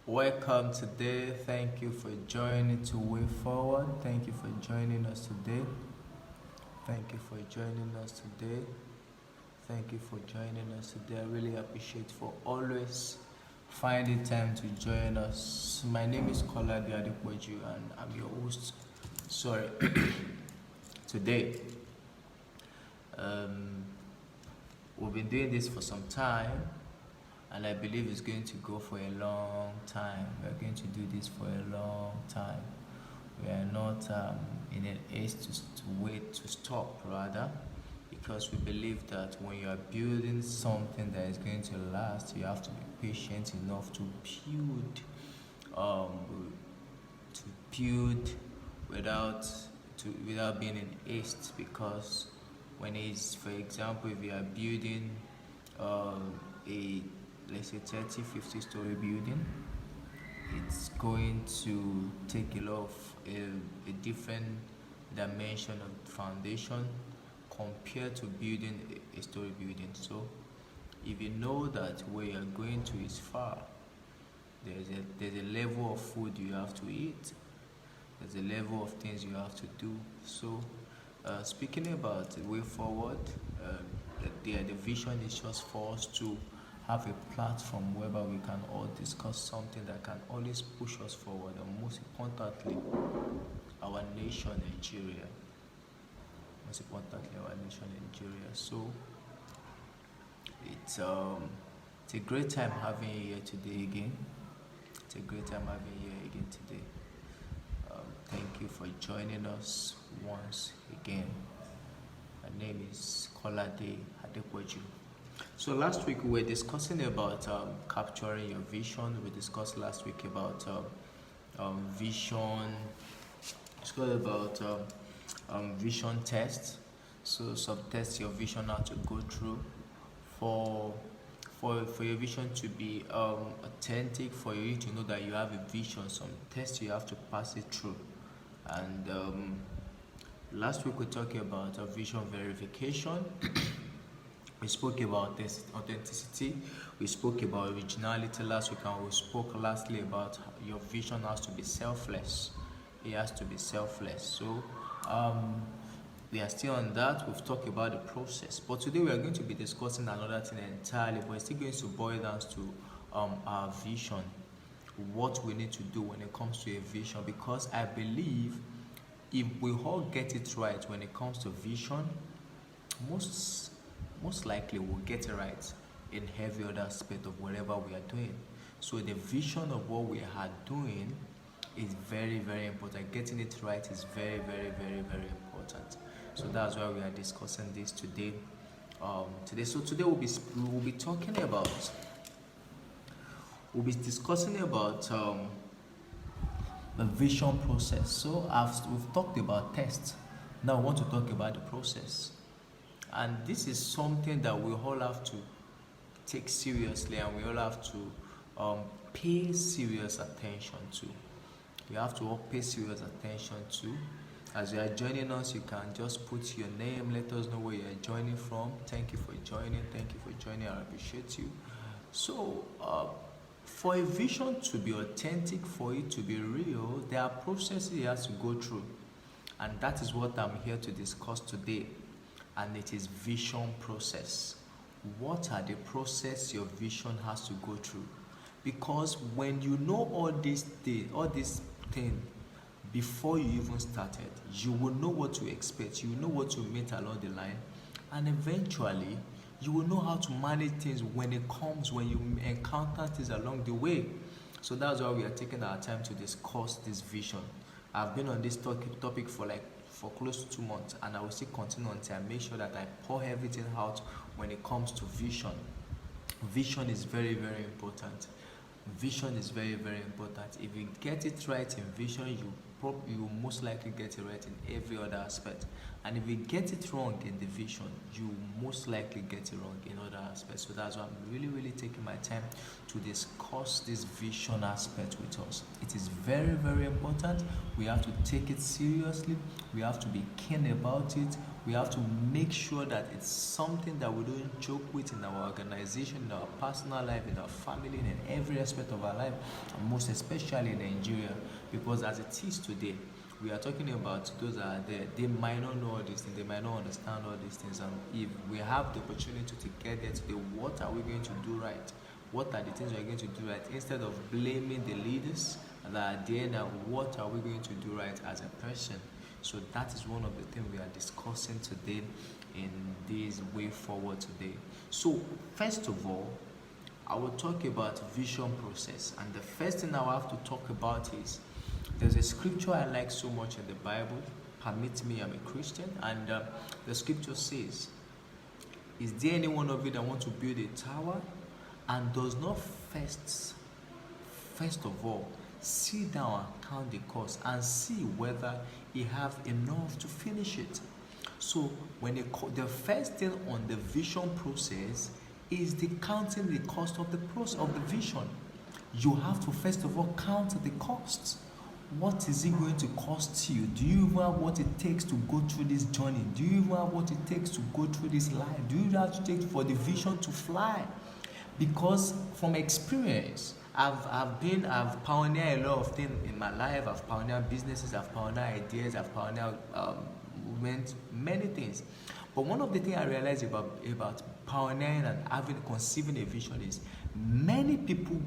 Welcome today. Thank you for joining to Way Forward. Thank you for joining us today. Thank you for joining us today. Thank you for joining us today. I really appreciate for always finding time to join us. My name is Kolade Adepoju and I'm your host. Sorry, today. Um, we've been doing this for some time and I believe it's going to go for a long time. We're going to do this for a long time. We are not in an haste to wait to stop, rather, because we believe that when you are building something that is going to last, you have to be patient enough um, to build without without being in haste. Because when it's, for example, if you are building a, let's say, 30-50 story building, it's going to take a lot of a different dimension of foundation compared to building a story building. So if you know that where you're going to is far, there's a level of food you have to eat, there's a level of things you have to do. So speaking about the way forward, the vision is just for us to have a platform whereby we can all discuss something that can always push us forward, and most importantly, our nation, Nigeria. Most importantly, our nation, Nigeria. So it's um, it's a great time having you here today again. It's a great time having you here again today. Thank you for joining us once again. My name is Kolade Adepoju. So last week we were discussing about capturing your vision. We discussed last week about vision. It's called about vision test. So some tests your vision how to go through for for your vision to be authentic, for you to know that you have a vision. Some tests you have to pass it through. And last week we talked about vision verification. We spoke about this authenticity. We spoke about originality last week, and we spoke lastly about your vision has to be selfless. It has to be selfless. So um, we are still on that. We've talked about the process, but today we are going to be discussing another thing entirely. But it's still going to boil down to our vision, what we need to do when it comes to a vision. Because I believe if we all get it right when it comes to vision, most most likely we'll get it right in every other aspect of whatever we are doing. So the vision of what we are doing is very, very important. Getting it right is very, very, very, very important. So that's why we are discussing this today. So today we'll be talking about we'll be discussing about the vision process. So we've talked about tests. Now we want to talk about the process. And this is something that we all have to take seriously, and we all have to pay serious attention to. You have to all pay serious attention to. As you are joining us, you can just put your name, let us know where you are joining from. Thank you for joining. Thank you for joining. I appreciate you. So, for a vision to be authentic, for it to be real, there are processes you have to go through. And that is what I'm here to discuss today. And it is vision process. What are the process your vision has to go through? Because when you know all these things before you even started, you will know what to expect, you will know what to meet along the line, and eventually you will know how to manage things when you encounter things along the way. So that's why we are taking our time to discuss this vision. I've been on this topic for close to 2 months, and I will still continue until I make sure that I pour everything out when it comes to vision. Vision is very, very important. Vision is very, very important. If you get it right in vision, you will most likely get it right in every other aspect. And if you get it wrong in the vision, you will most likely get it wrong in other aspects. So that's why I'm really, really taking my time to discuss this vision aspect with us. It is very, very important. We have to take it seriously. We have to be keen about it. We have to make sure that it's something that we don't joke with in our organization, in our personal life, in our family, in every aspect of our life, and most especially in Nigeria, because as it is today, we are talking about those that are there. They might not know all these things, they might not understand all these things, and if we have the opportunity to get there today, what are we going to do right? What are the things we are going to do right? Instead of blaming the leaders that are there now, what are we going to do right as a person? So that is one of the things we are discussing today in this way forward today. So first of all, I will talk about vision process, and the first thing I will have to talk about is there's a scripture I like so much in the Bible. Permit me, I'm a Christian, and the scripture says, is there any one of you that wants to build a tower and does not first of all sit down and count the cost and see whether he have enough to finish it? So when the first thing on the vision process is the counting the cost of the process of the vision. You have to first of all count the costs. What is it going to cost you? Do you even have what it takes to go through this journey? Do you even have what it takes to go through this life? Do you have to take for the vision to fly? Because from experience, I've pioneered a lot of things in my life. I've pioneered businesses, I've pioneered ideas, I've pioneered movements, many things. But one of the things I realized about pioneering and conceiving a vision is many people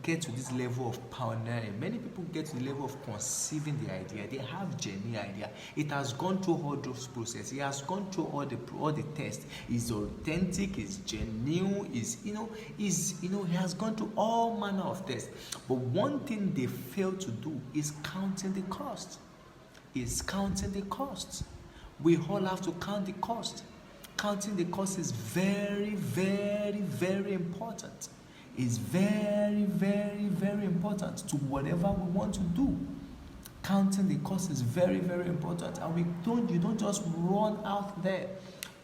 get to this level of pioneering. Many people get to the level of conceiving the idea. They have genuine idea. It has gone through all those processes. It has gone through all the tests. It's authentic. It's genuine. It has gone through all manner of tests. But one thing they fail to do is counting the cost. We all have to count the cost. Counting the cost is very, very, very important. It's very, very, very important to whatever we want to do. Counting the cost is very, very important. And you don't just run out there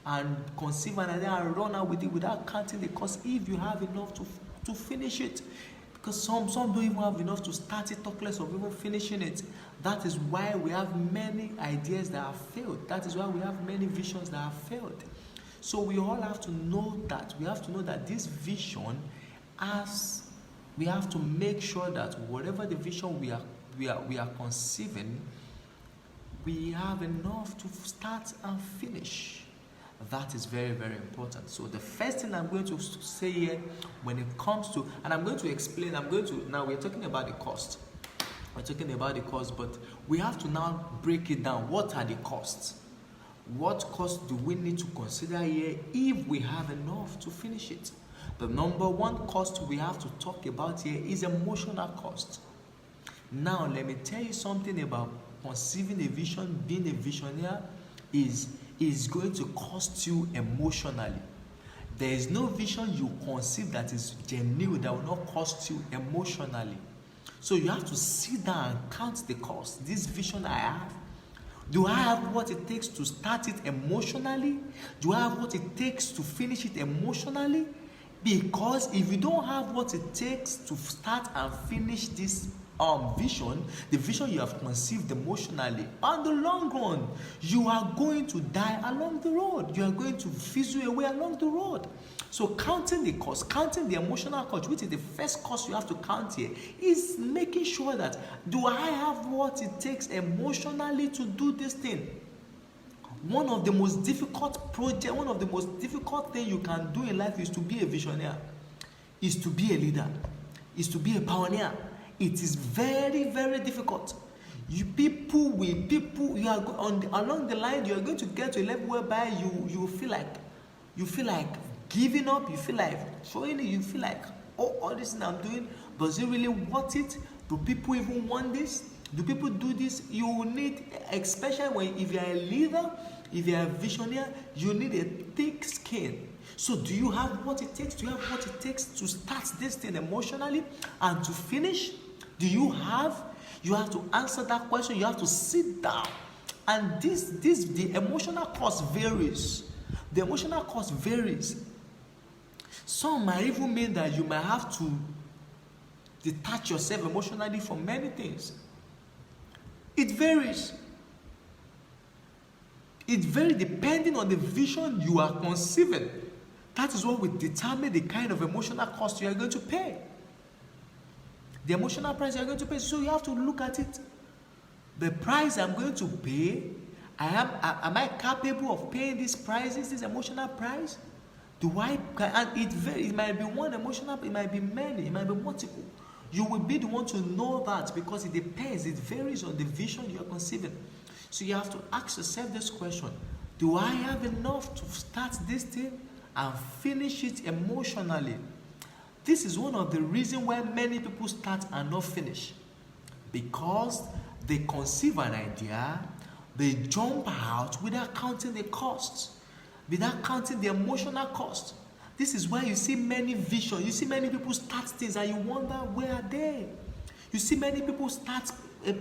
and conceive an idea and run out with it without counting the cost if you have enough to finish it. Because some don't even have enough to start it, talk less of even finishing it. That is why we have many ideas that have failed. That is why we have many visions that have failed. So we all have to know that. We have to know that this vision, as we have to make sure that whatever the vision we are conceiving, we have enough to start and finish. That is very, very important. So the first thing I'm going to say here when it comes to, and I'm going to explain, now we're talking about the cost. But we have to now break it down. What are the costs? What costs do we need to consider here if we have enough to finish it? The number one cost we have to talk about here is emotional cost. Now, let me tell you something about conceiving a vision. Being a visionary is going to cost you emotionally. There is no vision you conceive that is genuine that will not cost you emotionally. So you have to sit down and count the cost. This vision I have, do I have what it takes to start it emotionally? Do I have what it takes to finish it emotionally? Because if you don't have what it takes to start and finish this vision, the vision you have conceived emotionally, on the long run, you are going to die along the road. You are going to fizzle away along the road. So counting the cost, counting the emotional cost, which is the first cost you have to count here, is making sure that, do I have what it takes emotionally to do this thing? One of the most difficult things you can do in life is to be a visionary, is to be a leader, is to be a pioneer. It is very, very difficult. You are along the line. You are going to get to a level whereby you feel like giving up. You feel like throwing it. You feel like, all this thing I'm doing, does it really worth it? Do people even want this? Do people do this? You need, especially if you are a leader, if you are a visionary, you need a thick skin. So do you have what it takes? Do you have what it takes to start this thing emotionally and to finish? Do you have? You have to answer that question. You have to sit down. And the emotional cost varies. The emotional cost varies. Some might even mean that you might have to detach yourself emotionally from many things. It varies. It's very depending on the vision you are conceiving. That is what will determine the kind of emotional cost you are going to pay. The emotional price you are going to pay. So you have to look at it. The price I'm going to pay, am I capable of paying this price, this emotional price? And it might be one emotional, it might be many, it might be multiple. You will be the one to know that because it depends, it varies on the vision you are conceiving. So you have to ask yourself this question: do I have enough to start this thing and finish it emotionally? This is one of the reasons why many people start and not finish. Because they conceive an idea, they jump out without counting the costs, without counting the emotional cost. This is why you see many visions, you see many people start things and you wonder, where are they? You see many people start a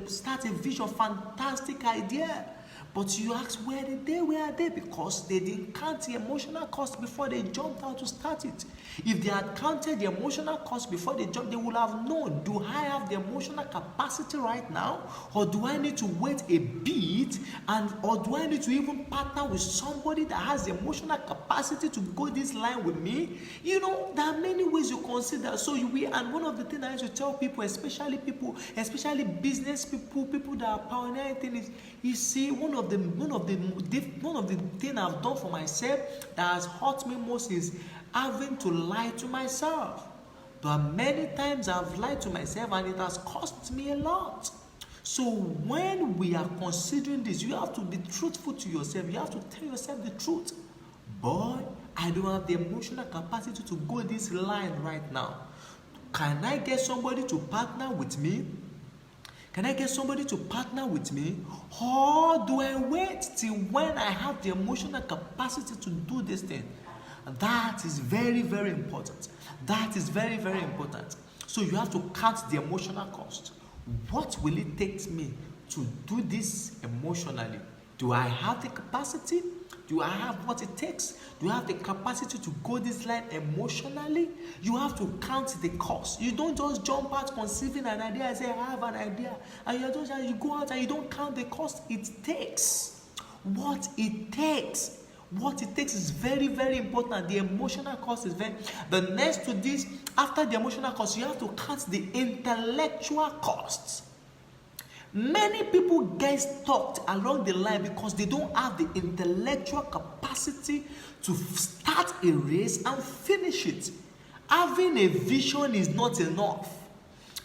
vision, fantastic idea, but you ask, where are they? Because they didn't count the emotional cost before they jumped out to start it. If they had counted the emotional cost before they jumped, they would have known, do I have the emotional capacity right now? Or do I need to wait a bit? Or do I need to even partner with somebody that has the emotional capacity to go this line with me? You know, there are many ways you consider. And one of the things I used to tell people, especially business people that are pioneering things, you see, one of the things I've done for myself that has hurt me most is having to lie to myself. There are many times I've lied to myself and it has cost me a lot. So when we are considering this, you have to be truthful to yourself. You have to tell yourself the truth. Boy, I don't have the emotional capacity to go this line right now. Can I get somebody to partner with me? Or do I wait till when I have the emotional capacity to do this thing? That is very, very important. So you have to count the emotional cost. What will it take me to do this emotionally? Do I have the capacity? Do I have what it takes? Do I have the capacity to go this line emotionally? You have to count the cost. You don't just jump out conceiving an idea and say, I have an idea. And you go out and you don't count the cost it takes. What it takes is very, very important. The emotional cost is very. The next to this, after the emotional cost, you have to count the intellectual costs. Many people get stuck along the line because they don't have the intellectual capacity to start a race and finish it. Having a vision is not enough.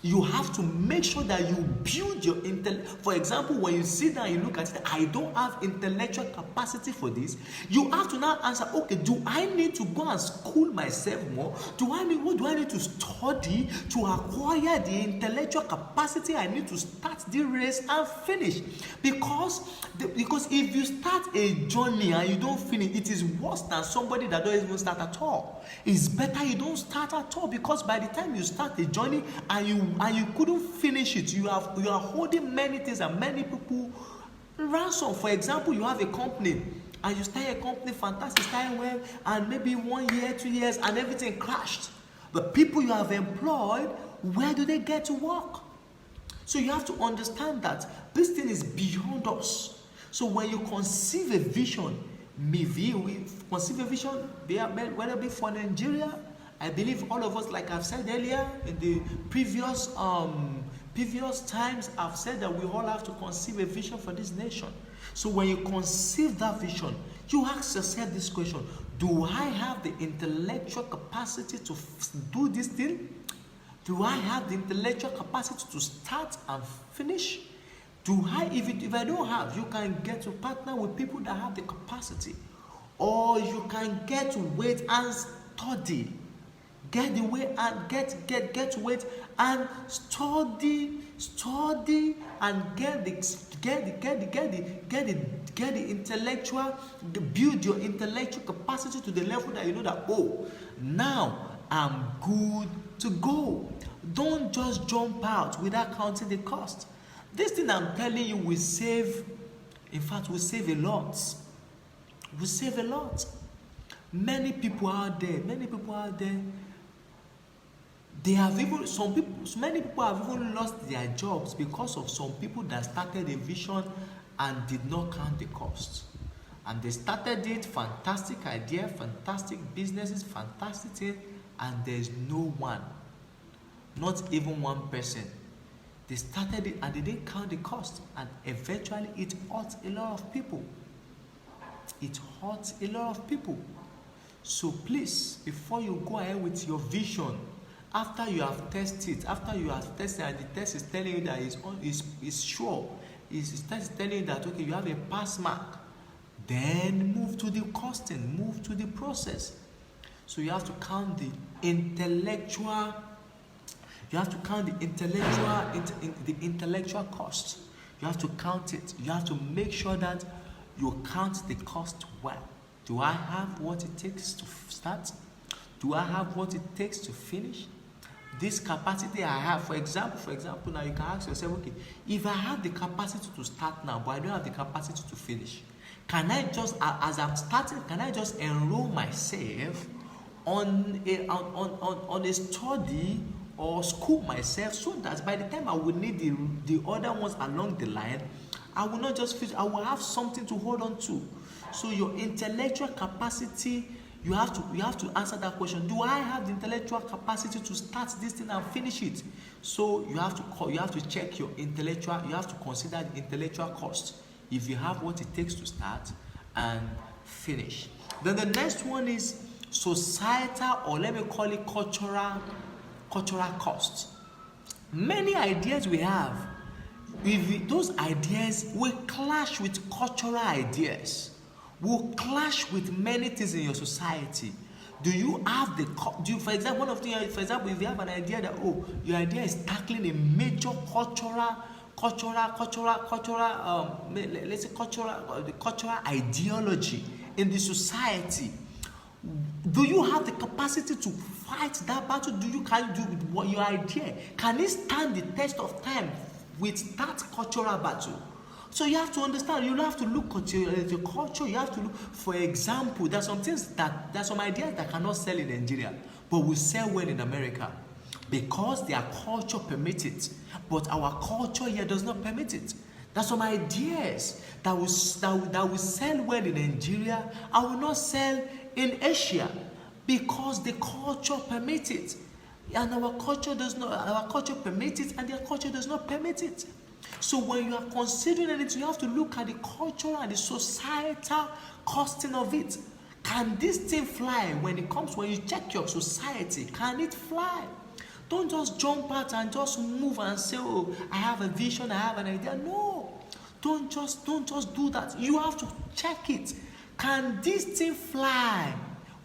You have to make sure that you build your intellect. For example, when you sit down and you look at it, I don't have intellectual capacity for this. You have to now answer, okay, do I need to go and school myself more? What do I need to study to acquire the intellectual capacity I need to start the race and finish? Because if you start a journey and you don't finish, it is worse than somebody that doesn't even start at all. It's better you don't start at all, because by the time you start a journey and you couldn't finish it, you are holding many things and many people ransom. For example, you have a company and you start a company, fantastic, starting well, and maybe 1 year, 2 years, and everything crashed. The people you have employed, where do they get to work? So you have to understand that this thing is beyond us. So when you conceive a vision, whether it be for Nigeria, I believe all of us, like I've said earlier in the previous times, I've said that we all have to conceive a vision for this nation. So when you conceive that vision, you ask yourself this question: do I have the intellectual capacity to do this thing? Do I have the intellectual capacity to start and finish? If I don't have, you can get to partner with people that have the capacity, or you can get to wait and study. Get to wait and study and get the intellectual, build your intellectual capacity to the level that you know that, oh, now I'm good to go. Don't just jump out without counting the cost. This thing I'm telling you will save a lot. Will save a lot. Many people out there, many people have even lost their jobs because of some people that started a vision and did not count the cost. And they started it, fantastic idea, fantastic businesses, fantastic thing, and there's no one, not even one person. They started it and they didn't count the cost, and eventually it hurt a lot of people. It hurts a lot of people. So please, before you go ahead with your vision, after you have tested, and the test is telling you that it's sure, the test is telling you that okay, you have a pass mark, then move to the costing, move to the process. So you have to count the intellectual, the intellectual cost. You have to count it. You have to make sure that you count the cost well. Do I have what it takes to start? Do I have what it takes to finish? This capacity I have, for example, now you can ask yourself, okay, if I have the capacity to start now, but I don't have the capacity to finish, can I just, as I'm starting, can I just enroll myself on a study or school myself, so that by the time I will need the other ones along the line, I will not just feel, I will have something to hold on to. So your intellectual capacity, you have to answer that question. Do I have the intellectual capacity to start this thing and finish it? So you have to check your intellectual, you have to consider the intellectual cost, if you have what it takes to start and finish. Then the next one is societal, or let me call it cultural cost. Many ideas we have, if those ideas will clash with cultural ideas, will clash with many things in your society. Do you have for example, if you have an idea that your idea is tackling a major cultural ideology in the society, do you have the capacity to fight that battle? Your idea, can it stand the test of time with that cultural battle? So you have to understand, you have to look at your culture. You have to look, for example, there's some ideas that cannot sell in Nigeria, but will sell well in America, because their culture permits it, but our culture here does not permit it. There's some ideas that will sell well in Nigeria and will not sell in Asia, because the culture permits it, and our culture permits it, and their culture does not permit it. So when you are considering anything, you have to look at the cultural and the societal costing of it. Can this thing fly when you check your society? Can it fly? Don't just jump out and just move and say, I have a vision, I have an idea. No. Don't just do that. You have to check it. Can this thing fly?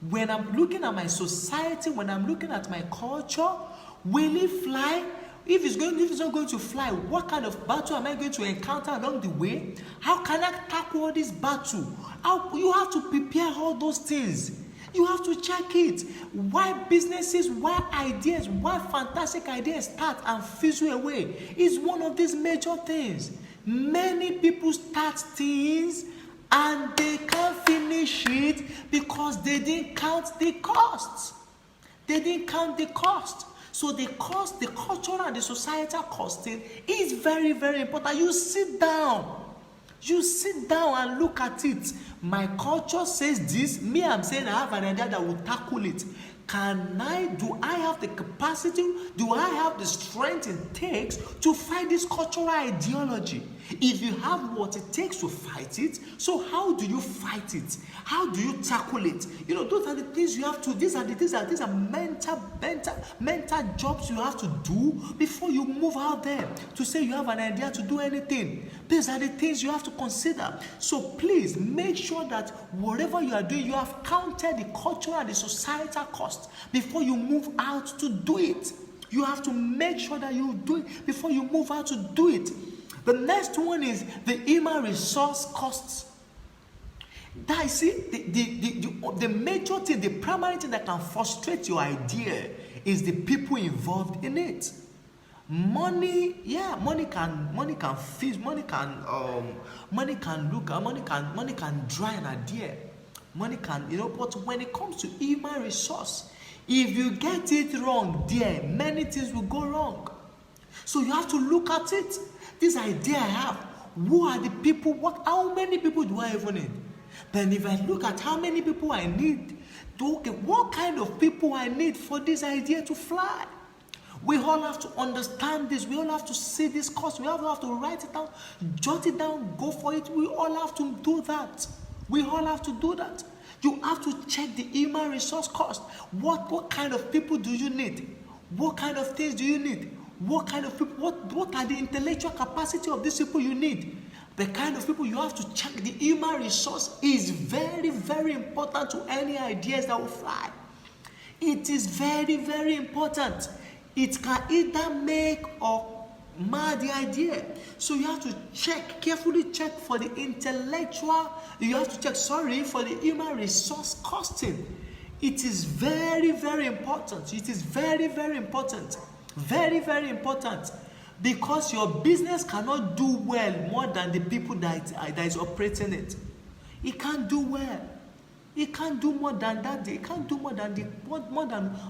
When I'm looking at my society, when I'm looking at my culture, will it fly? If it's not going to fly, what kind of battle am I going to encounter along the way? How can I tackle all this battle? You have to prepare all those things. You have to check it. Why businesses, why ideas, why fantastic ideas start and fizzle away is one of these major things. Many people start things and they can't finish it because they didn't count the costs. So the cost, the cultural and the societal costing is very, very important. You sit down and look at it. My culture says this, me, I'm saying I have an idea that will tackle it. Do I have the capacity? Do I have the strength it takes to fight this cultural ideology? If you have what it takes to fight it, so how do you fight it? How do you tackle it? Those are the things you have to, these are mental jobs you have to do before you move out there to say you have an idea to do anything. These are the things you have to consider. So please make sure that whatever you are doing, you have counted the cultural and the societal cost before you move out to do it. You have to make sure that you do it before you move out to do it. The next one is the human resource costs. That the major thing, the primary thing that can frustrate your idea is the people involved in it. Money can fix, money can dry an idea. Money can, but when it comes to human resource, if you get it wrong there, many things will go wrong. So you have to look at it. This idea I have, who are the people, how many people do I even need? Then if I look at how many people I need, okay, what kind of people I need for this idea to fly? We all have to understand this. We all have to see this cost. We all have to write it down, jot it down, go for it. We all have to do that. We all have to do that. You have to check the human resource cost. What kind of people do you need? What kind of things do you need? What kind of people? What are the intellectual capacity of these people you need? The kind of people you have to check. The human resource is very, very important to any ideas that will fly. It is very, very important. It can either make or mar the idea. So you have to carefully check for the intellectual, you have to check, for the human resource costing. It is very, very important. It is very, very important. Very, very important. Because your business cannot do well more than the people that is operating it. It can't do well. It can't do more than that. It can't do more than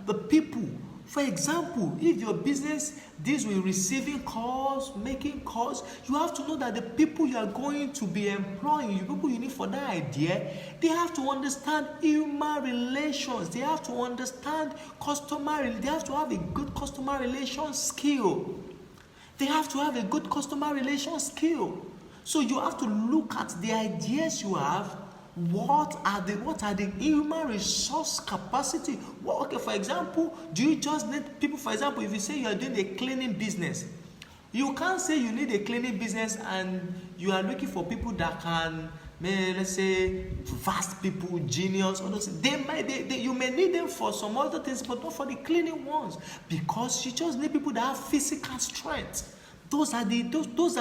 the people. For example, if your business deals with receiving calls, making calls, you have to know that the people you are going to be employing, the people you need for that idea, they have to understand human relations. They have to understand they have to have a good customer relation skill. They have to have a good customer relation skill. So you have to look at the ideas you have. What are the human resource capacity? Well, okay, for example, do you just need people? For example, if you say you are doing a cleaning business, you can't say you need a cleaning business and you are looking for people that can, let's say, vast people, genius, all those. You may need them for some other things, but not for the cleaning ones, because you just need people that have physical strength. Those are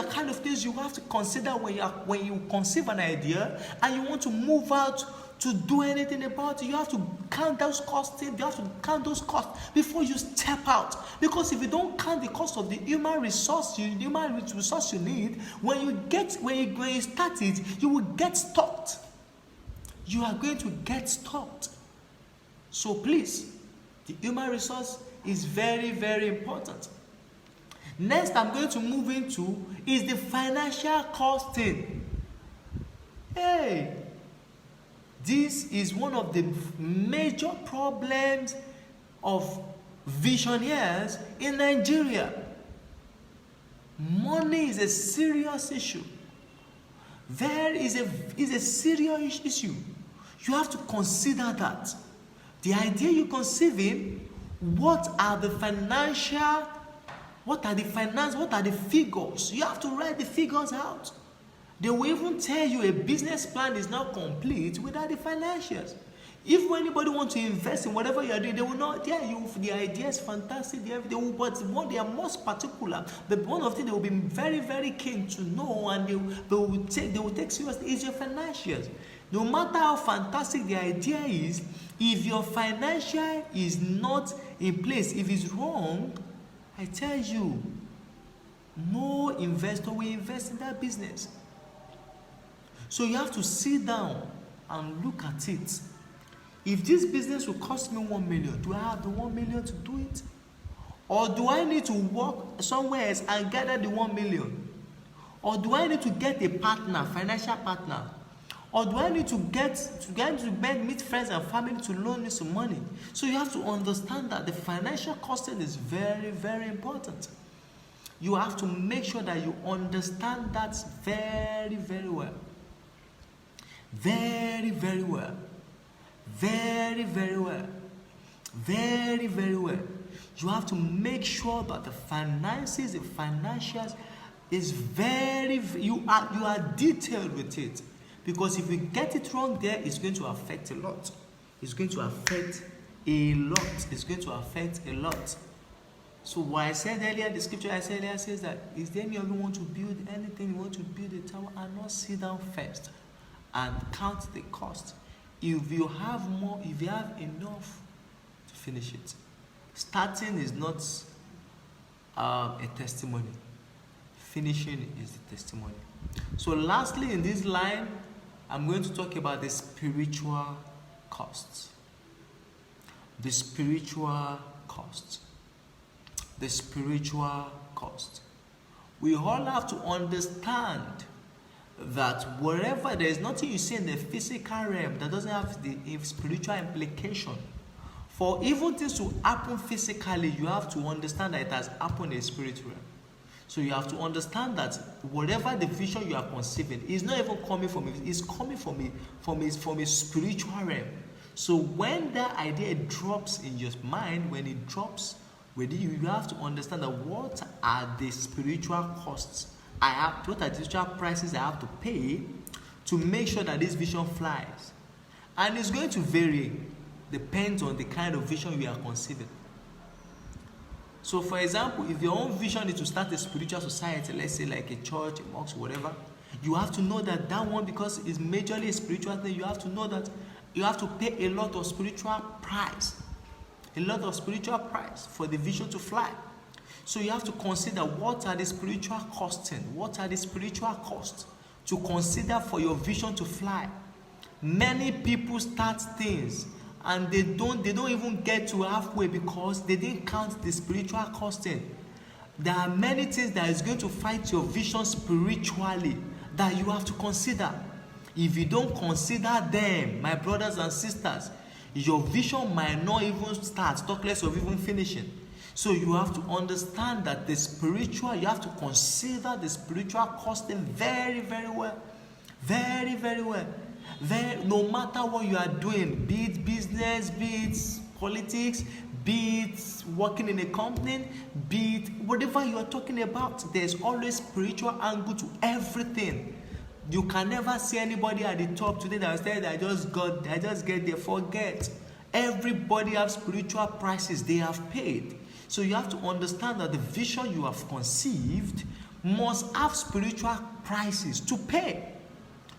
kind of things you have to consider when you conceive an idea and you want to move out to do anything about it. You have to count those costs. You have to count those costs before you step out. Because if you don't count the cost of the human resource you need, when you start it, you will get stuck. You are going to get stuck. So please, the human resource is very, very important. Next, I'm going to move into is the financial costing. Hey, this is one of the major problems of visionaries in Nigeria. Money is a serious issue. There is a serious issue. You have to consider that. The idea you're conceiving, what are the figures? You have to write the figures out. They will even tell you a business plan is not complete without the financials. If anybody wants to invest in whatever you are doing, they will not tell you the idea is fantastic. They are most particular. But one of the things they will be very, very keen to know, and they will take seriously is your financials. No matter how fantastic the idea is, if your financial is not in place, if it's wrong, I tell you, no investor will invest in that business. So you have to sit down and look at it. If this business will cost me 1 million, do I have the 1 million to do it? Or do I need to work somewhere else and gather the 1 million? Or do I need to get a partner, financial partner? Or do I need to meet friends and family to loan me some money? So you have to understand that the financial costing is very, very important. You have to make sure that you understand that very, very well. Very, very well. Very, very well. Very, very well. You have to make sure that the financials is you are detailed with it. Because if you get it wrong there, it's going to affect a lot. It's going to affect a lot. It's going to affect a lot. So what I said earlier, the scripture I said earlier says that, is there any of you want to build anything, you want to build a tower, and not sit down first and count the cost? If you have enough to finish it. Starting is not a testimony. Finishing is the testimony. So lastly in this line, I'm going to talk about the spiritual costs. The spiritual cost. The spiritual cost. We all have to understand that wherever there is nothing you see in the physical realm that doesn't have the spiritual implication. For evil things to happen physically, you have to understand that it has happened in the spirit realm. So you have to understand that whatever the vision you are conceiving is not even coming from it, it's coming from a spiritual realm. So when that idea drops in your mind, when it drops with you, you have to understand that what are the spiritual costs what are the spiritual prices I have to pay to make sure that this vision flies. And it's going to vary, depends on the kind of vision you are conceiving. So for example, if your own vision is to start a spiritual society, let's say like a church, a mosque, whatever, you have to know that one, because it's majorly a spiritual thing, you have to know that you have to pay a lot of spiritual price. A lot of spiritual price for the vision to fly. So you have to consider what are the spiritual costing, what are the spiritual costs to consider for your vision to fly. Many people start things and they don't even get to halfway because they didn't count the spiritual costing. There are many things that is going to fight your vision spiritually that you have to consider. If you don't consider them, my brothers and sisters, your vision might not even start, talk less of even finishing. So you have to understand that you have to consider the spiritual costing very, very well. Very, very well. No matter what you are doing, be it business, be it politics, be it working in a company, be it whatever you are talking about, there's always spiritual angle to everything. You can never see anybody at the top today that will say that I just get there. Forget. Everybody has spiritual prices they have paid. So you have to understand that the vision you have conceived must have spiritual prices to pay.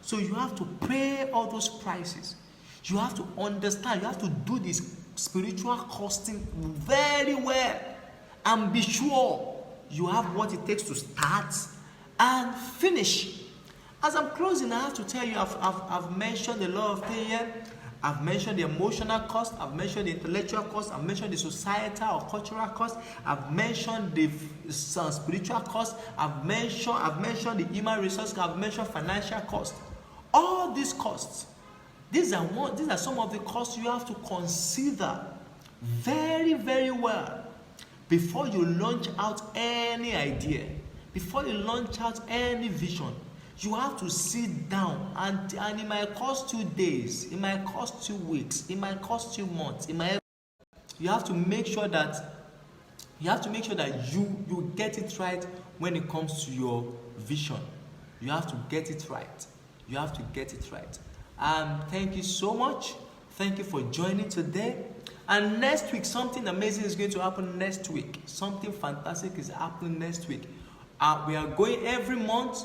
So you have to pay all those prices. You have to understand, you have to do this spiritual costing very well and be sure you have what it takes to start and finish. As I'm closing, I have to tell you, I've mentioned a lot of things here. I've mentioned the emotional cost, I've mentioned the intellectual cost, I've mentioned the societal or cultural cost, I've mentioned the spiritual cost, I've mentioned the human resource, I've mentioned financial cost. All these costs, these are some of the costs you have to consider very, very well before you launch out any idea, before you launch out any vision. You have to sit down and it might cost you days, it might cost you weeks, it might cost you months, you have to make sure that you get it right when it comes to your vision. You have to get it right. You have to get it right. Thank you so much. Thank you for joining today. And next week, something amazing is going to happen next week. Something fantastic is happening next week. We are going every month.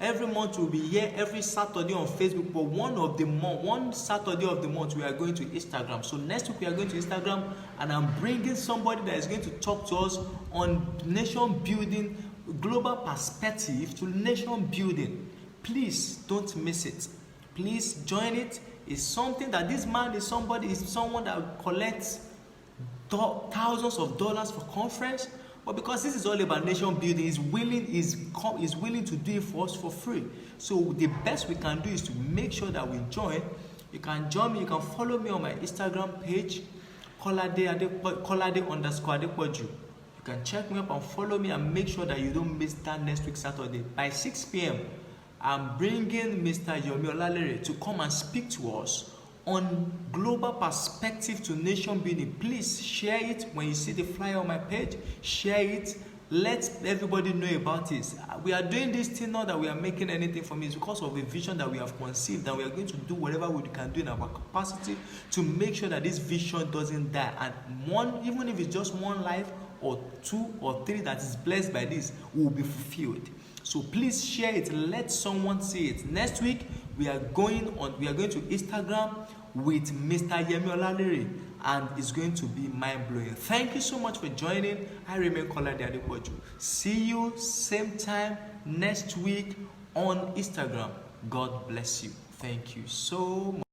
Every month we'll be here every Saturday on Facebook, but one Saturday of the month we are going to Instagram. So next week we are going to Instagram, and I'm bringing somebody that is going to talk to us on nation building, global perspective to nation building. Please don't miss it. Please join it. It's something that this man is someone that collects thousands of dollars for conference. But because this is all about nation building, he's willing to do it for us for free. So the best we can do is to make sure that we join. You can join me. You can follow me on my Instagram page, Kolade_Adepoju. You can check me up and follow me and make sure that you don't miss that next week Saturday. By 6 p.m., I'm bringing Mr. Yomi Olalere to come and speak to us on global perspective to nation building. Please share it when you see the flyer on my page. Share it. Let everybody know about it. We are doing this thing not that we are making anything from it. It's because of the vision that we have conceived, and we are going to do whatever we can do in our capacity to make sure that this vision doesn't die. And even if it's just one life or 2 or 3 that is blessed by this, will be fulfilled. So please share it. Let someone see it. Next week we are going to Instagram with Mr. Yemi Olalere, and it's going to be mind-blowing. Thank you so much for joining. I remain Kolade Adepoju. See you same time next week on Instagram. God bless you. Thank you so much.